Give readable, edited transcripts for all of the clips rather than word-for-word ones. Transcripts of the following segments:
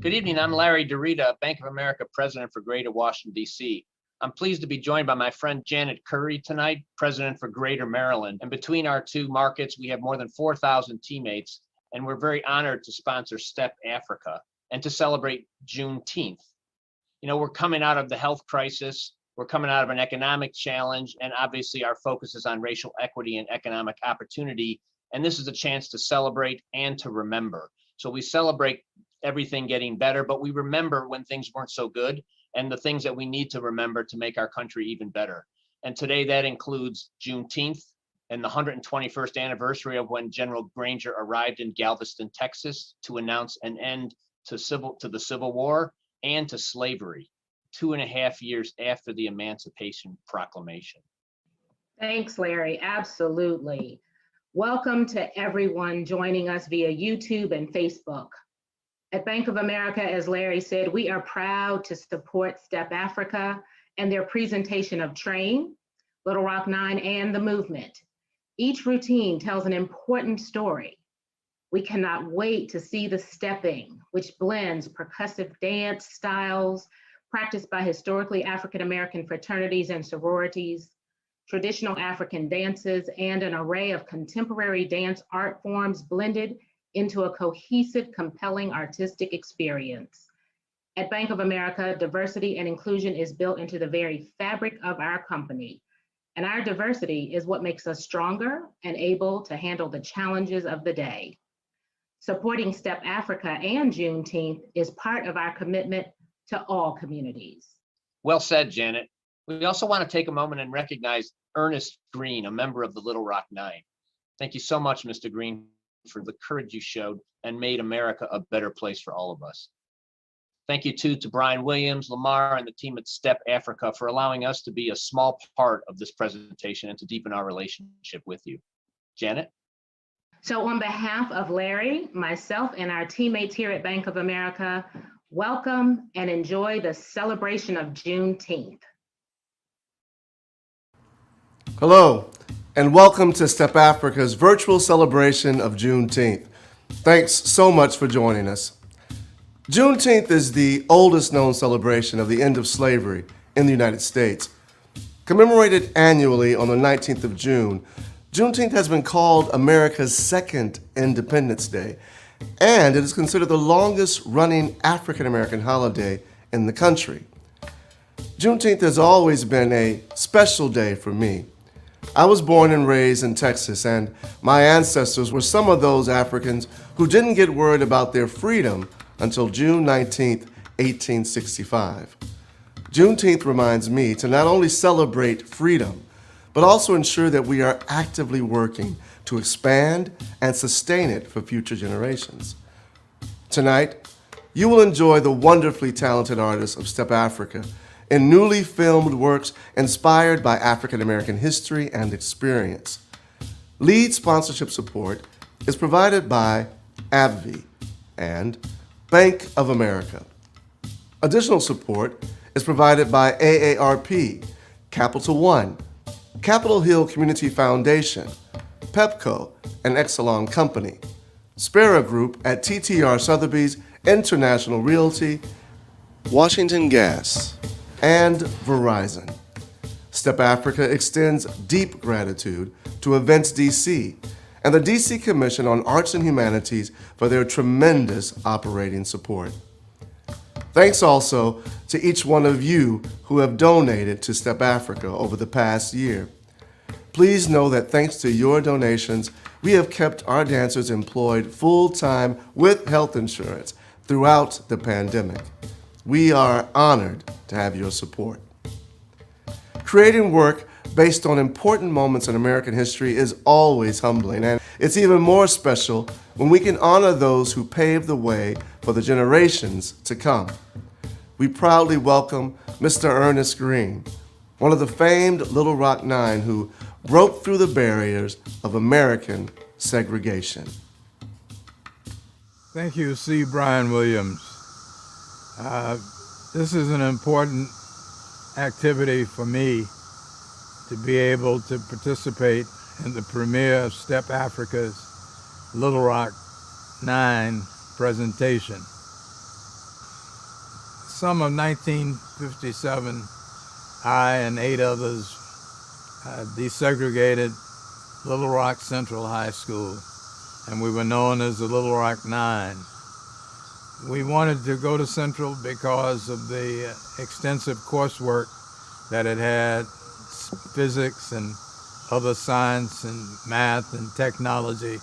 Good evening. I'm Larry DeRita, Bank of America President for Greater Washington, D.C. I'm pleased to be joined by my friend Janet Curry tonight, President for Greater Maryland. And between our two markets, we have more than 4,000 teammates, and we're very honored to sponsor Step Afrika and to celebrate Juneteenth. You know, we're coming out of the health crisis, we're coming out of an economic challenge, and obviously our focus is on racial equity and economic opportunity. And this is a chance to celebrate and to remember. So we celebrate everything getting better, but we remember when things weren't so good and the things that we need to remember to make our country even better. And today that includes Juneteenth and the 121st anniversary of when General Granger arrived in Galveston, Texas to announce an end to the Civil War and to slavery, 2.5 years after the Emancipation Proclamation. Thanks, Larry. Absolutely. Welcome to everyone joining us via YouTube and Facebook. At Bank of America, as Larry said, we are proud to support Step Afrika and their presentation of Train, Little Rock 9, and the movement. Each routine tells an important story. We cannot wait to see the stepping, which blends percussive dance styles practiced by historically African-American fraternities and sororities, traditional African dances, and an array of contemporary dance art forms blended into a cohesive, compelling artistic experience. At Bank of America, diversity and inclusion is built into the very fabric of our company. And our diversity is what makes us stronger and able to handle the challenges of the day. Supporting Step Afrika and Juneteenth is part of our commitment to all communities. Well said, Janet. We also want to take a moment and recognize Ernest Green, a member of the Little Rock 9. Thank you so much, Mr. Green, for the courage you showed and made America a better place for all of us. Thank you too to Brian Williams, Lamar, and the team at Step Afrika for allowing us to be a small part of this presentation and to deepen our relationship with you. Janet? So on behalf of Larry, myself, and our teammates here at Bank of America, welcome and enjoy the celebration of Juneteenth. Hello, and welcome to Step Afrika's virtual celebration of Juneteenth. Thanks so much for joining us. Juneteenth is the oldest known celebration of the end of slavery in the United States. Commemorated annually on the 19th of June, Juneteenth has been called America's second Independence Day, and it is considered the longest running African-American holiday in the country. Juneteenth has always been a special day for me. I was born and raised in Texas, and my ancestors were some of those Africans who didn't get word about their freedom until June 19, 1865. Juneteenth reminds me to not only celebrate freedom, but also ensure that we are actively working to expand and sustain it for future generations. Tonight, you will enjoy the wonderfully talented artists of Step Afrika in newly filmed works inspired by African American history and experience. Lead sponsorship support is provided by AbbVie and Bank of America. Additional support is provided by AARP, Capital One, Capitol Hill Community Foundation, Pepco, and Exelon Company, Spera Group at TTR Sotheby's International Realty, Washington Gas, and Verizon. Step Afrika extends deep gratitude to Events DC and the DC Commission on Arts and Humanities for their tremendous operating support. Thanks also to each one of you who have donated to Step Afrika over the past year. Please know that thanks to your donations, we have kept our dancers employed full-time with health insurance throughout the pandemic. We are honored to have your support. Creating work based on important moments in American history is always humbling, and it's even more special when we can honor those who paved the way for the generations to come. We proudly welcome Mr. Ernest Green, one of the famed Little Rock 9 who broke through the barriers of American segregation. Thank you, C. Brian Williams. This is an important activity for me to be able to participate in the premiere of Step Afrika's Little Rock 9 presentation. summer of 1957, I and 8 others desegregated Little Rock Central High School, and we were known as the Little Rock Nine. We wanted to go to Central because of the extensive coursework that it had, physics and other science and math and technology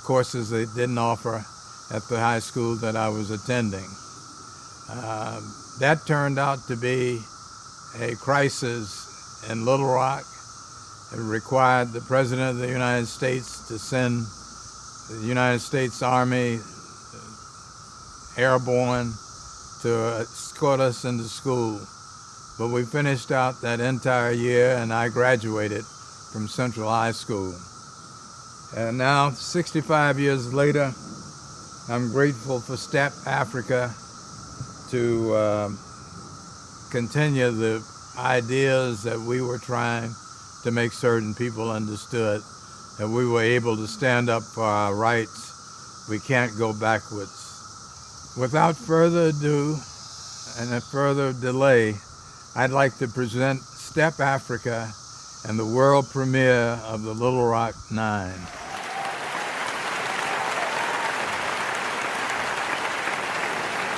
courses they didn't offer at the high school that I was attending. That turned out to be a crisis in Little Rock. It required the President of the United States to send the United States Army airborne to escort us into school. But we finished out that entire year, and I graduated from Central High School. And now, 65 years later, I'm grateful for Step Afrika to continue the ideas that we were trying to make certain people understood, that we were able to stand up for our rights. We can't go backwards. Without further ado and a further delay, I'd like to present Step Afrika and the world premiere of the Little Rock Nine.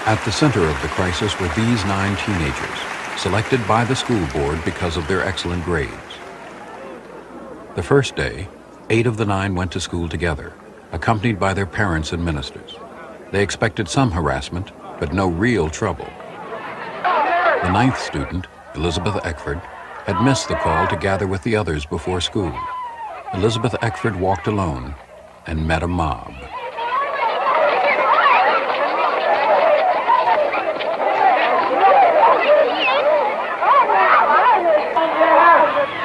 At the center of the crisis were these 9 teenagers, selected by the school board because of their excellent grades. The first day, 8 of the 9 went to school together, accompanied by their parents and ministers. They expected some harassment, but no real trouble. The 9th student, Elizabeth Eckford, had missed the call to gather with the others before school. Elizabeth Eckford walked alone and met a mob.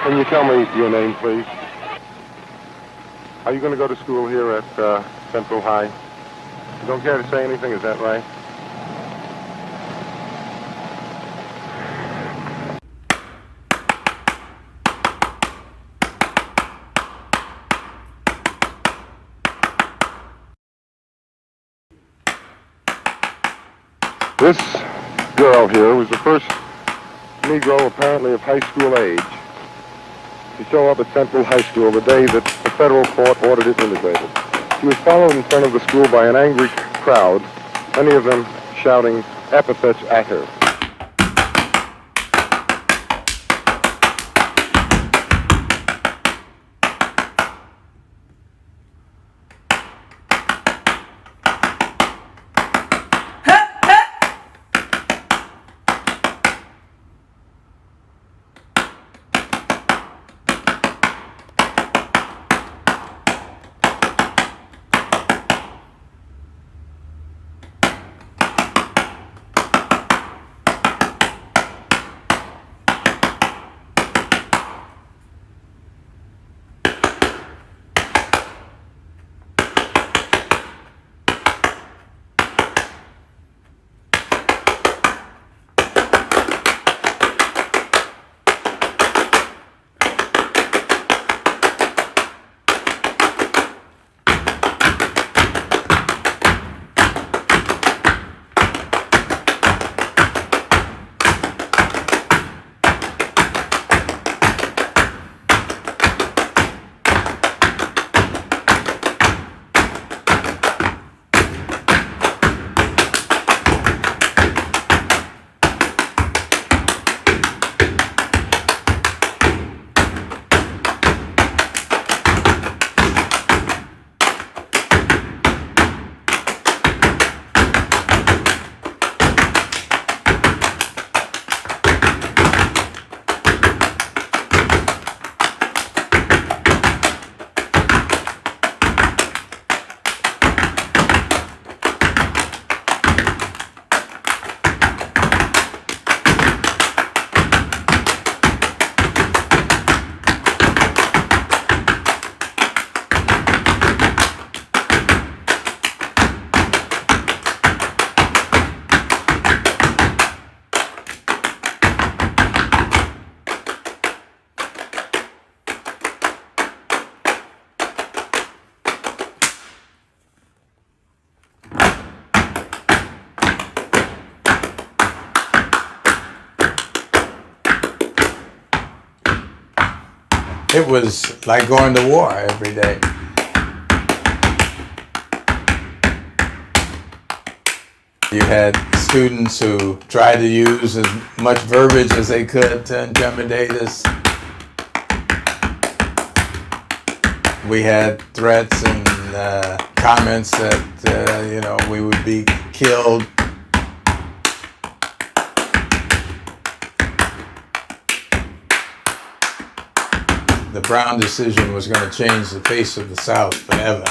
Can you tell me your name, please? Are you going to go to school here at Central High? You don't care to say anything, is that right? This girl here was the first Negro apparently of high school age to show up at Central High School the day that the federal court ordered it integrated. She was followed in front of the school by an angry crowd, many of them shouting epithets at her. It was like going to war every day. You had students who tried to use as much verbiage as they could to intimidate us. We had threats and comments that we would be killed. The Brown decision was going to change the face of the South forever.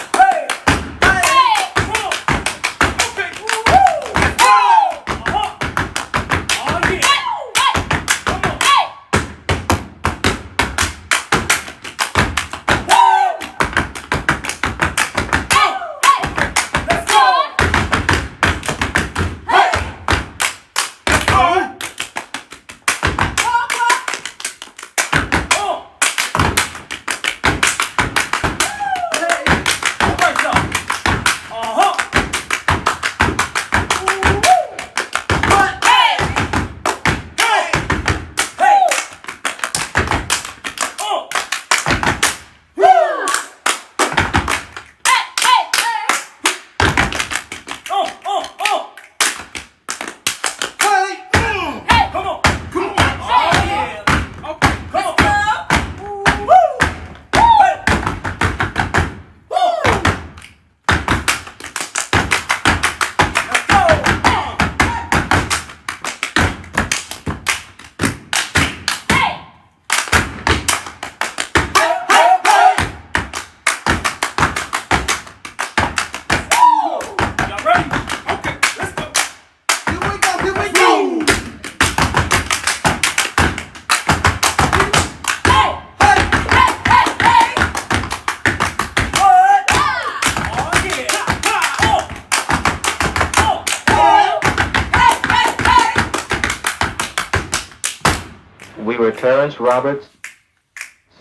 We were Terrence Roberts,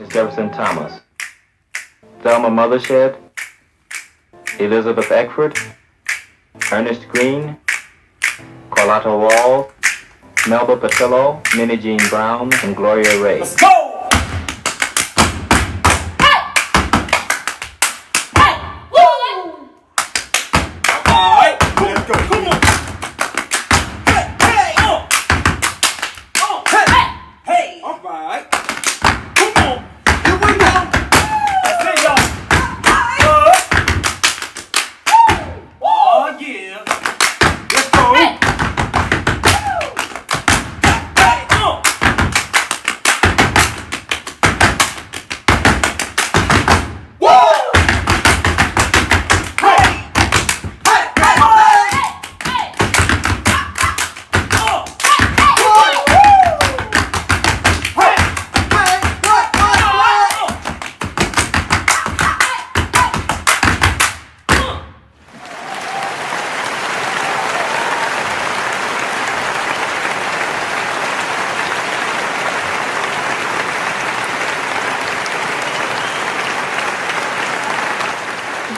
Jefferson Thomas, Thelma Mothershed, Elizabeth Eckford, Ernest Green, Carlotta Wall, Melba Patillo, Minnie Jean Brown, and Gloria Ray. Let's go!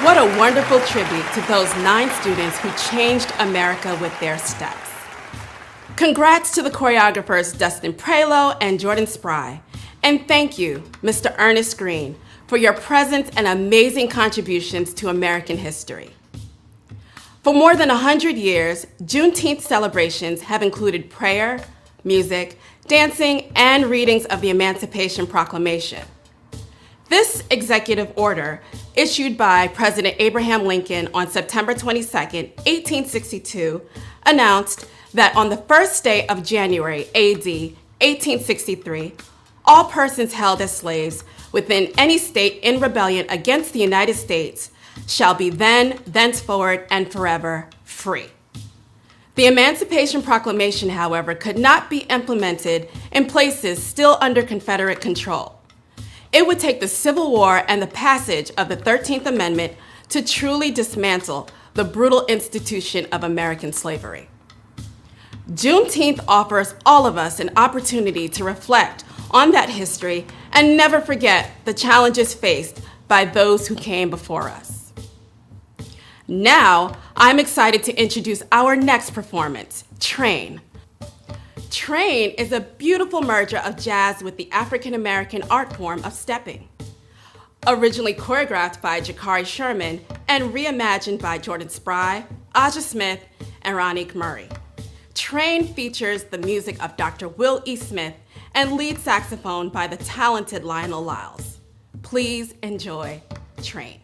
What a wonderful tribute to those 9 students who changed America with their steps. Congrats to the choreographers Dustin Prelo and Jordan Spry. And thank you, Mr. Ernest Green, for your presence and amazing contributions to American history. For more than 100 years, Juneteenth celebrations have included prayer, music, dancing, and readings of the Emancipation Proclamation. This executive order, issued by President Abraham Lincoln on September 22, 1862, announced that on the first day of January AD 1863, all persons held as slaves within any state in rebellion against the United States shall be then, thenceforward, and forever free. The Emancipation Proclamation, however, could not be implemented in places still under Confederate control. It would take the Civil War and the passage of the 13th Amendment to truly dismantle the brutal institution of American slavery. Juneteenth offers all of us an opportunity to reflect on that history and never forget the challenges faced by those who came before us. Now, I'm excited to introduce our next performance, Train. Train is a beautiful merger of jazz with the African American art form of stepping. Originally choreographed by Jakari Sherman and reimagined by Jordan Spry, Aja Smith, and Ronique Murray. Train features the music of Dr. Will E. Smith and lead saxophone by the talented Lionel Lyles. Please enjoy Train.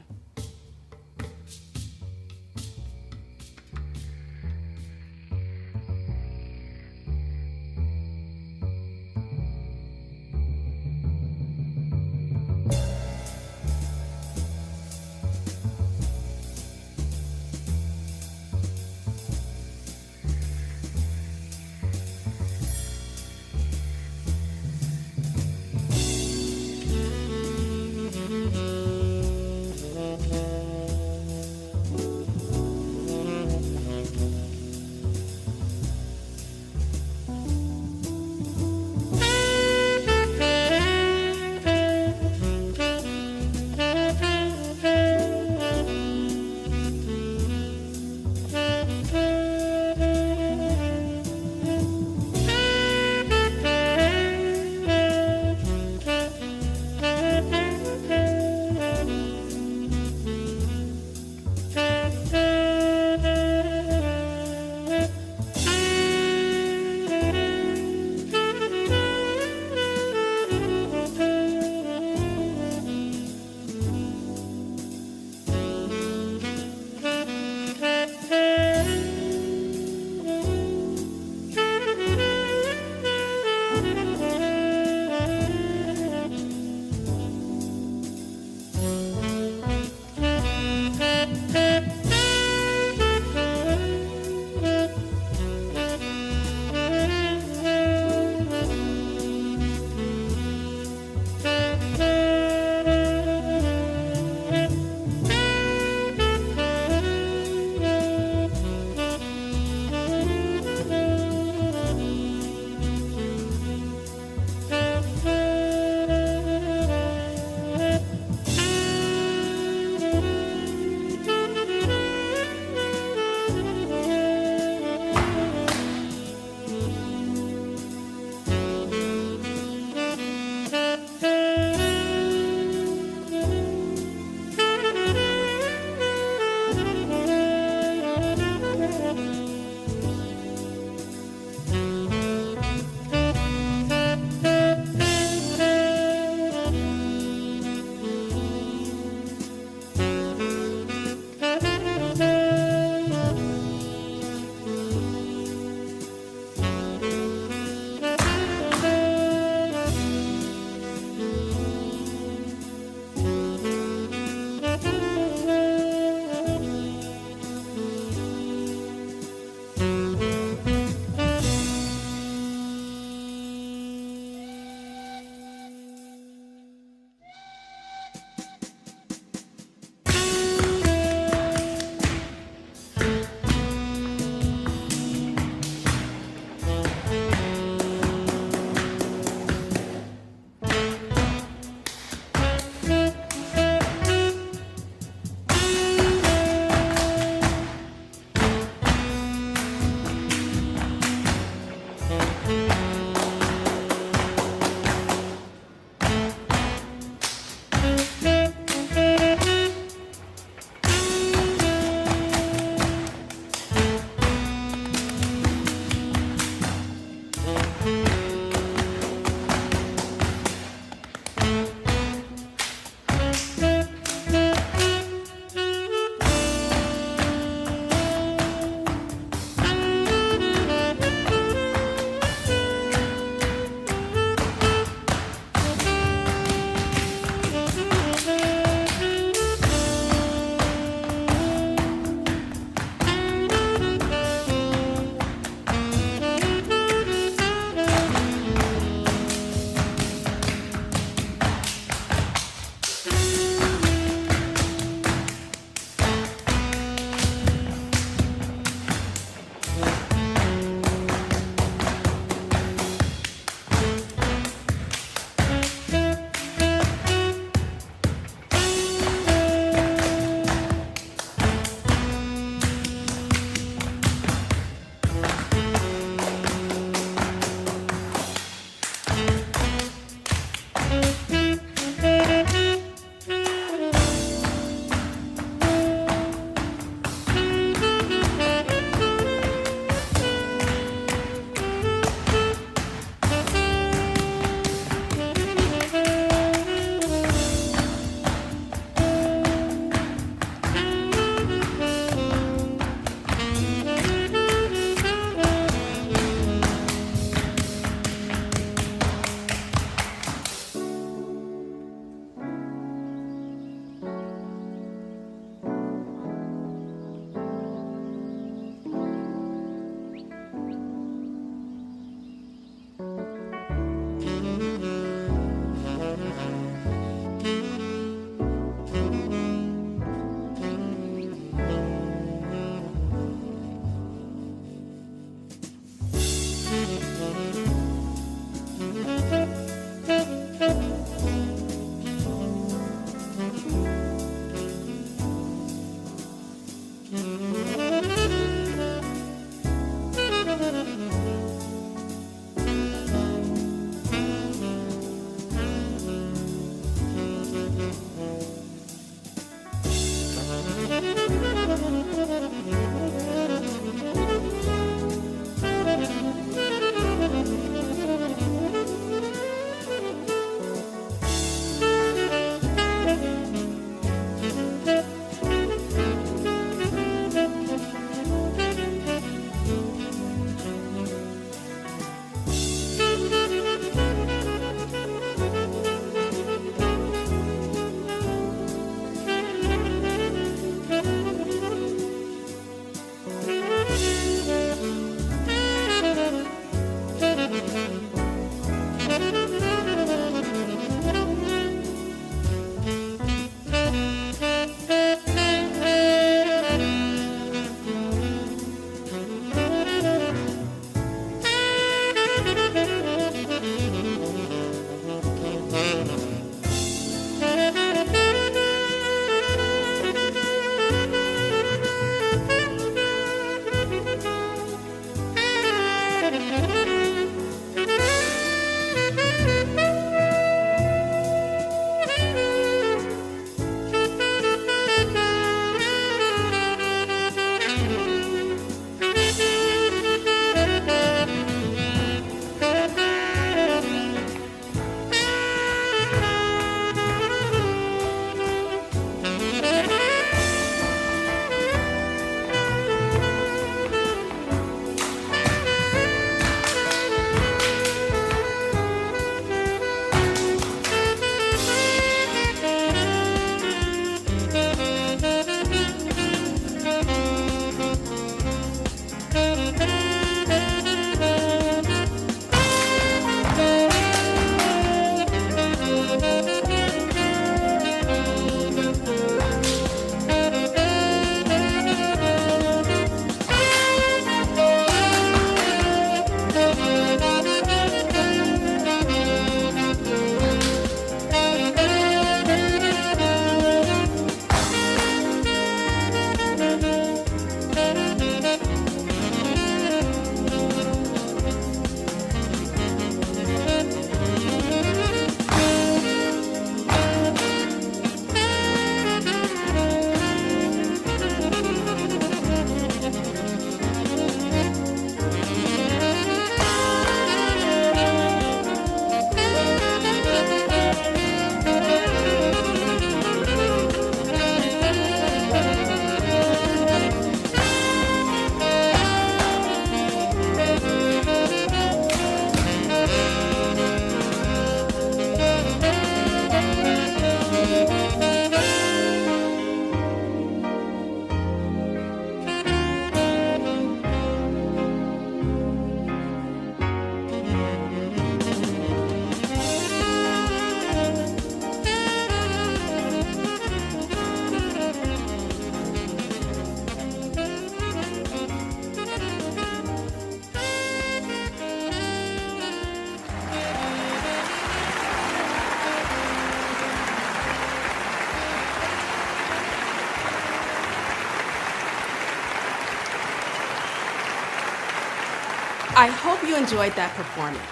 I hope you enjoyed that performance.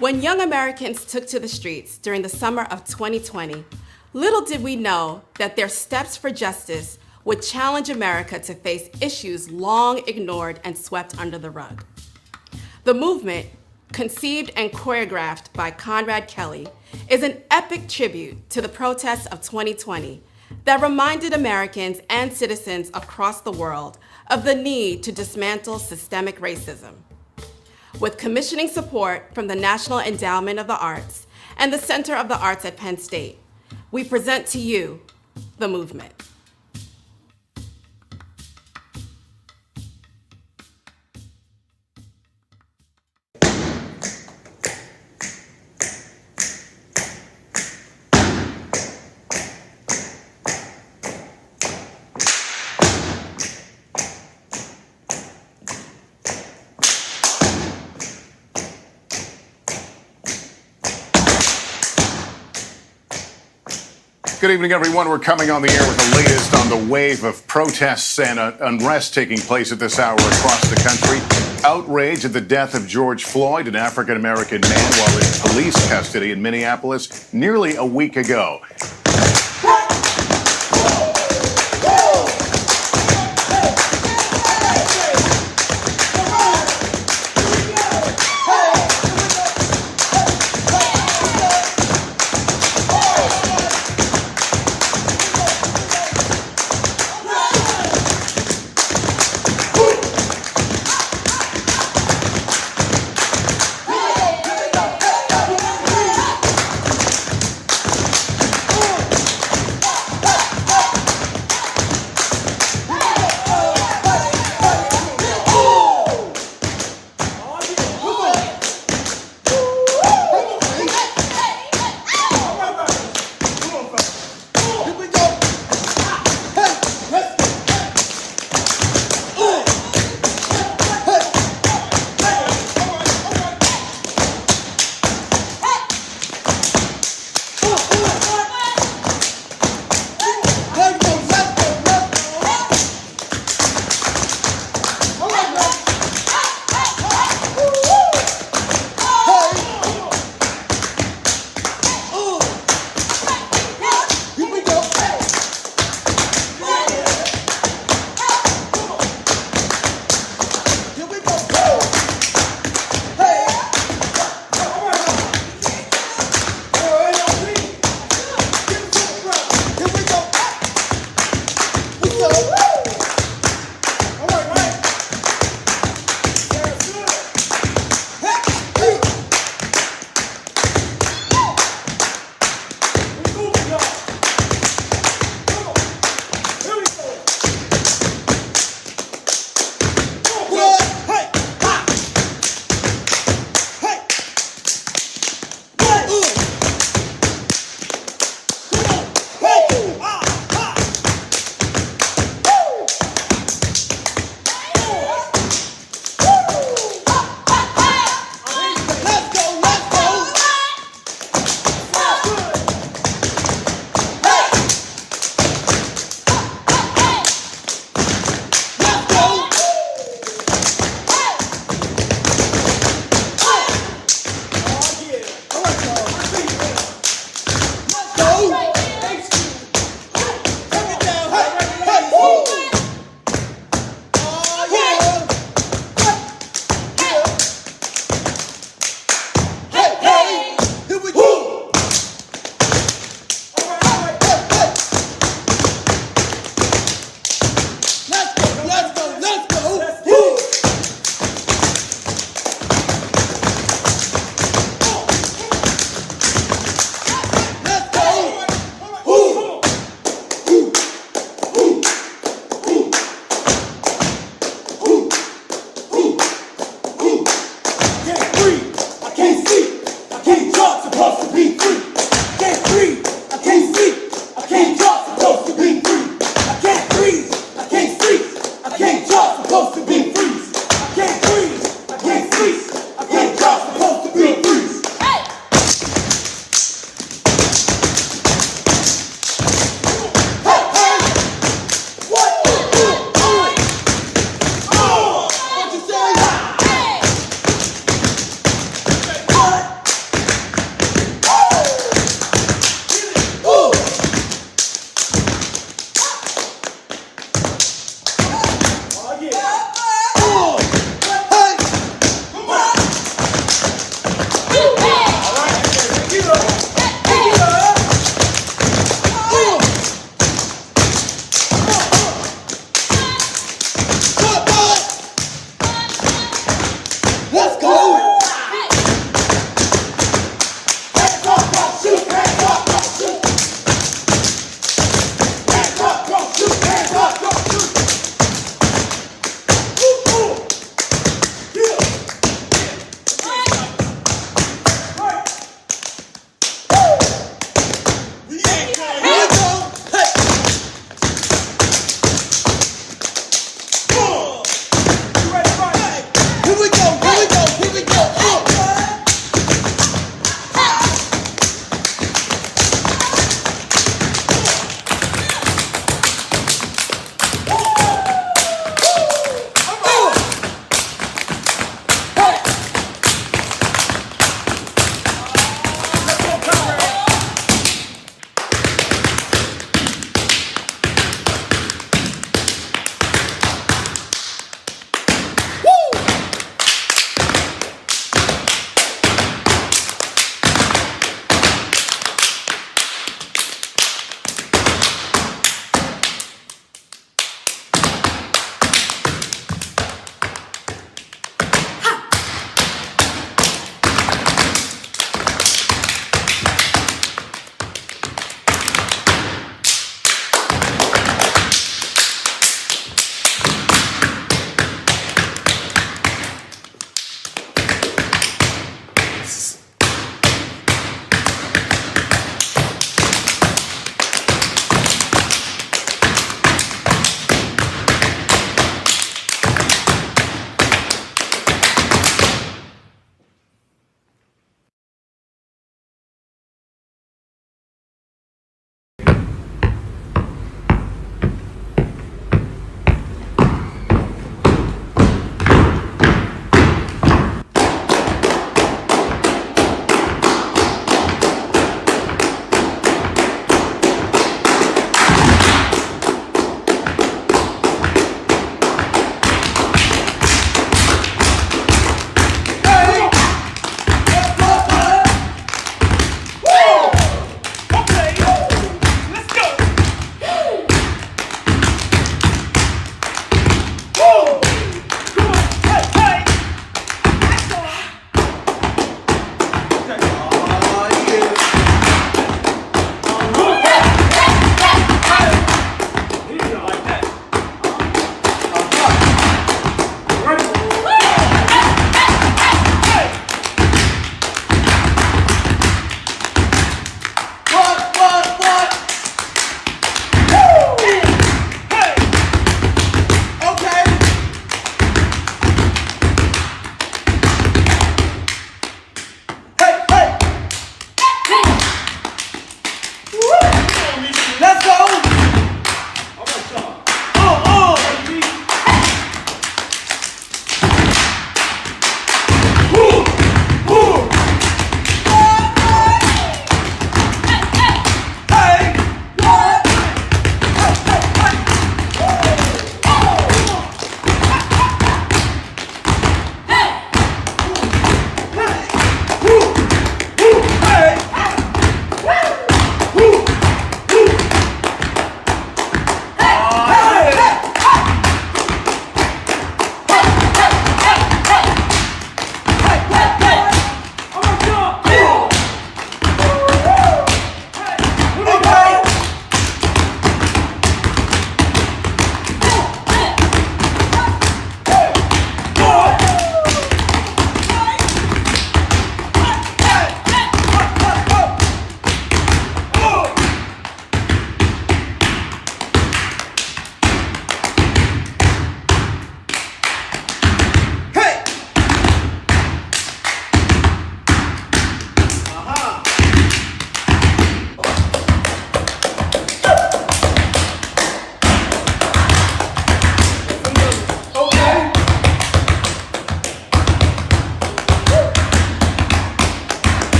When young Americans took to the streets during the summer of 2020, little did we know that their steps for justice would challenge America to face issues long ignored and swept under the rug. The movement, conceived and choreographed by Conrad Kelly, is an epic tribute to the protests of 2020 that reminded Americans and citizens across the world of the need to dismantle systemic racism. With commissioning support from the National Endowment of the Arts and the Center of the Arts at Penn State, we present to you the movement. Good evening, everyone. We're coming on the air with the latest on the wave of protests and unrest taking place at this hour across the country. Outrage at the death of George Floyd, an African-American man, while in police custody in Minneapolis nearly a week ago.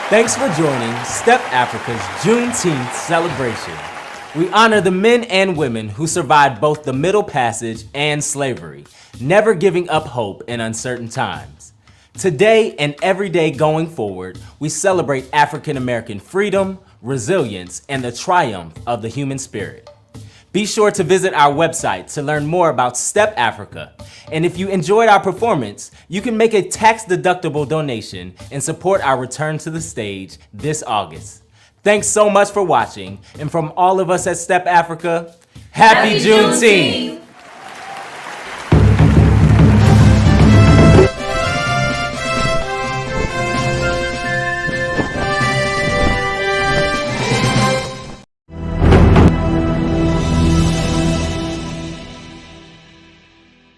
Thanks for joining Step Afrika's Juneteenth celebration. We honor the men and women who survived both the Middle Passage and slavery, never giving up hope in uncertain times. Today and every day going forward, we celebrate African American freedom, resilience, and the triumph of the human spirit. Be sure to visit our website to learn more about Step Afrika. And if you enjoyed our performance, you can make a tax-deductible donation and support our return to the stage this August. Thanks so much for watching, and from all of us at Step Afrika, Happy Juneteenth!